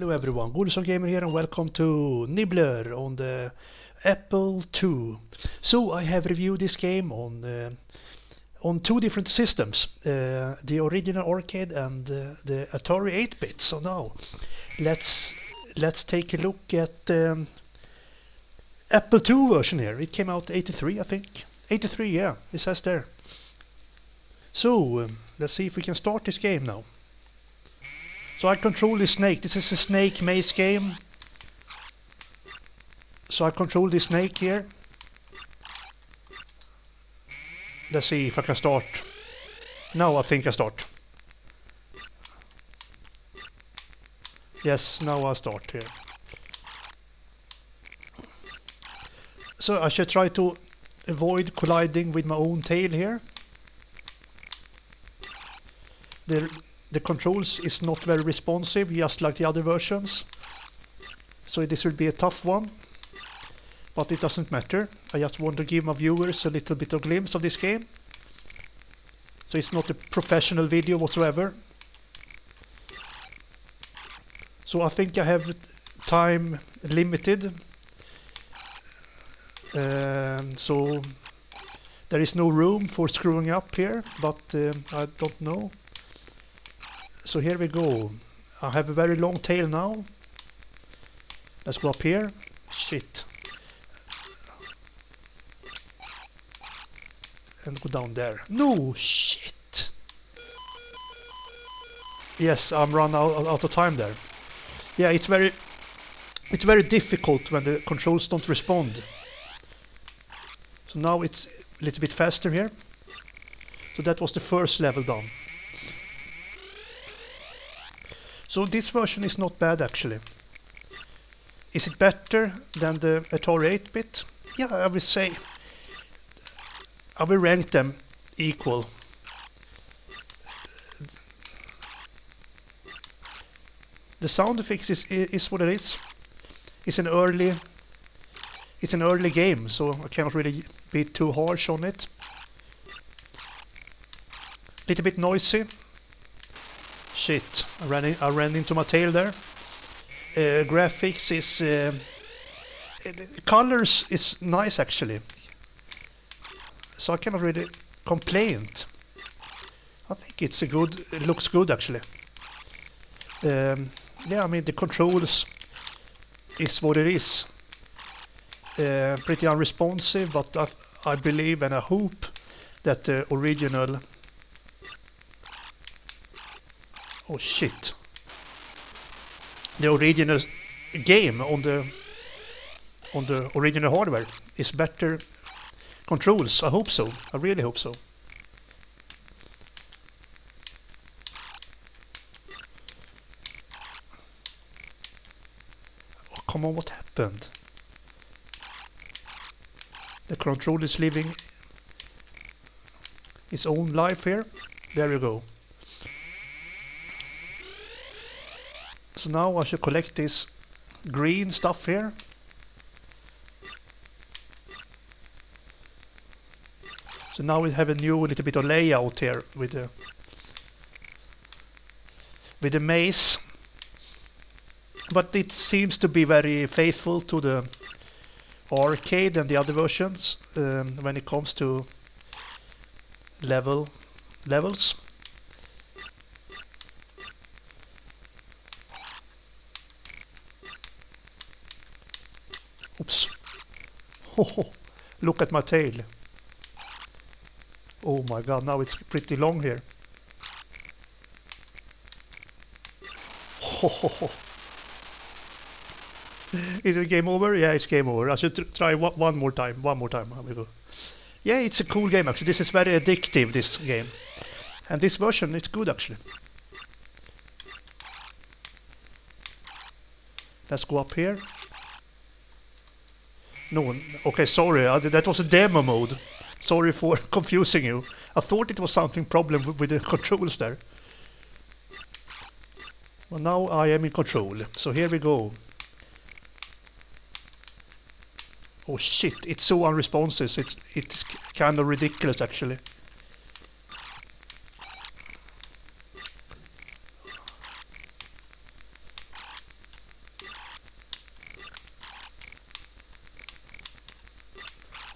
Hello everyone, Goodson Gamer here and welcome to Nibbler on the Apple II. So I have reviewed this game on two different systems, the original arcade and the Atari 8-bit. So now let's take a look at the Apple II version here. It came out 83, I think. 83, yeah, it says there. So let's see if we can start this game now. So I control the snake. This is a snake maze game. So I control the snake here. Let's see if I can start. Now I think I start. Yes, now I start here. So I should try to avoid colliding with my own tail here. The controls is not very responsive, just like the other versions. So this will be a tough one. But it doesn't matter. I just want to give my viewers a little bit of glimpse of this game. So it's not a professional video whatsoever. So I think I have time limited. So there is no room for screwing up here, but I don't know. So here we go. I have a very long tail now. Let's go up here. Shit. And go down there. No, shit. Yes, I'm run out of time there. Yeah, it's very difficult when the controls don't respond. So now it's a little bit faster here. So that was the first level done. So this version is not bad actually. Is it better than the Atari 8-bit? Yeah, I would say. I will rank them equal. The sound effects is what it is. It's an early game, so I cannot really be too harsh on it. Little bit noisy. Shit, I ran into my tail there. Graphics is... colors is nice actually. So I cannot really complain. I think it's it looks good actually. Yeah, I mean the controls is what it is. Pretty unresponsive, but I believe and I hope that the original... Oh shit. The original game on the original hardware is better controls. I hope so. I really hope so. Oh, come on, what happened? The control is living its own life here. There you go. So now I should collect this green stuff here. So now we have a new little bit of layout here with the maze. But it seems to be very faithful to the arcade and the other versions when it comes to levels. Oops. Oh, look at my tail. Oh my god, now it's pretty long here. Is it game over? Yeah, it's game over. I should try one more time. One more time. Here we go. Yeah, it's a cool game actually. This is very addictive, this game. And this version, it's good actually. Let's go up here. No, okay, sorry, that was a demo mode. Sorry for confusing you. I thought it was something problem with the controls there. Well, now I am in control. So here we go. Oh shit, it's so unresponsive. It's kind of ridiculous actually.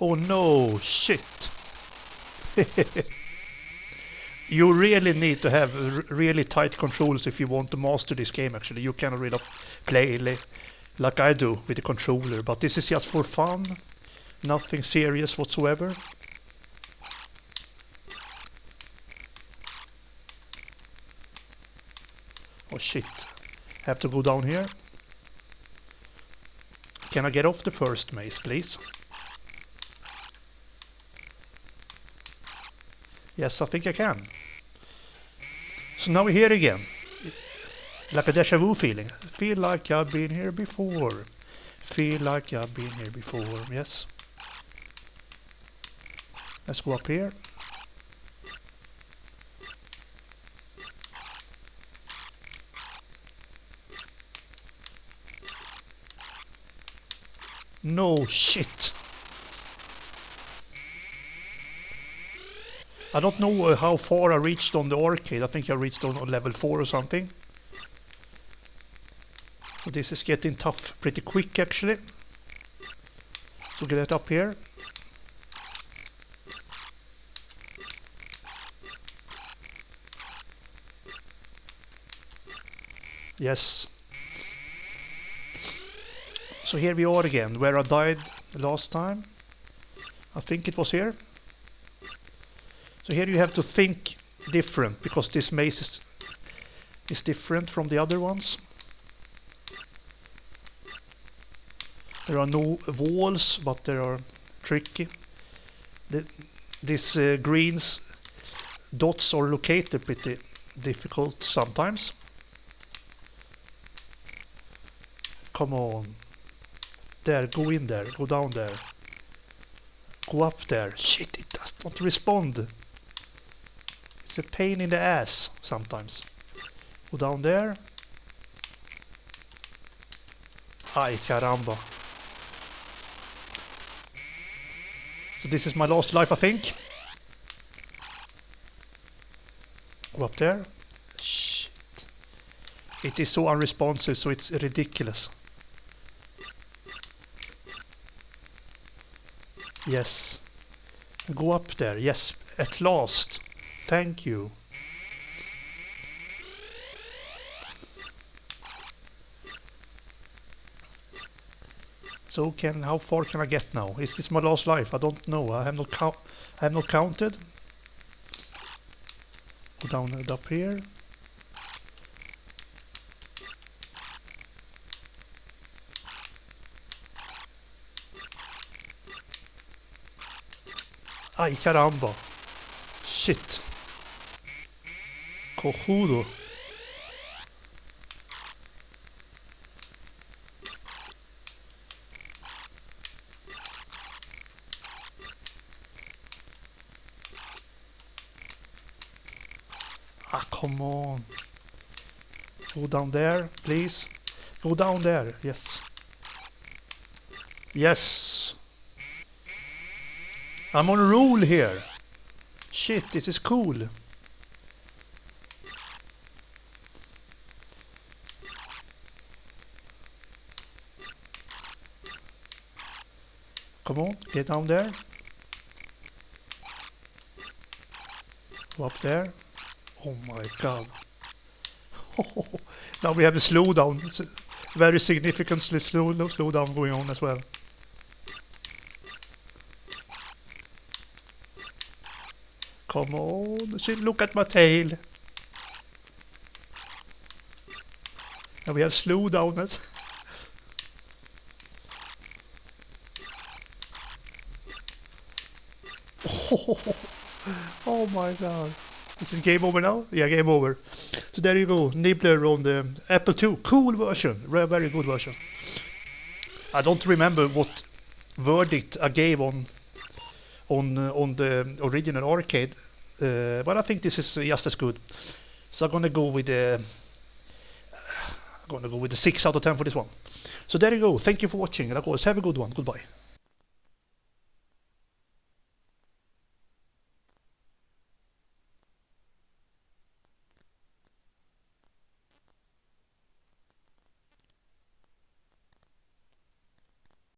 Oh no, shit. You really need to have really tight controls if you want to master this game actually. You cannot really play like I do with the controller, but this is just for fun. Nothing serious whatsoever. Oh shit. Have to go down here. Can I get off the first maze, please? Yes, I think I can. So now we're here again. Like a deja vu feeling. Feel like I've been here before. Feel like I've been here before. Yes. Let's go up here. No shit. I don't know how far I reached on the arcade. I think I reached on level 4 or something. So this is getting tough pretty quick actually. So get it up here. Yes. So here we are again, where I died last time. I think it was here. So here you have to think different, because this maze is different from the other ones. There are no walls, but they are tricky. These greens dots are located pretty difficult sometimes. Come on. There, go in there, go down there. Go up there. Shit, it does not respond. It's a pain in the ass sometimes. Go down there. Ay, caramba. So this is my last life, I think. Go up there. Shit. It is so unresponsive, so it's ridiculous. Yes. Go up there. Yes, at last. Thank you. So how far can I get now? Is this my last life? I don't know. I have not counted. Go down and up here. Ay, caramba. Shit. Cojudo. Ah, come on. Go down there, please. Go down there, yes. Yes. I'm on a roll here. Shit, this is cool. Come on, get down there. Go up there. Oh my god. Now we have a slowdown. It's a very significantly slowdown going on as well. Come on, look at my tail. And we have slowdown. Oh my god. Is it game over now? Yeah, game over. So there you go, Nibbler on the Apple II. Cool version, very good version. I don't remember what verdict I gave on the original arcade, but I think this is just as good. So I'm gonna go with the 6 out of 10 for this one. So there you go. Thank you for watching, and of course have a good one. Goodbye.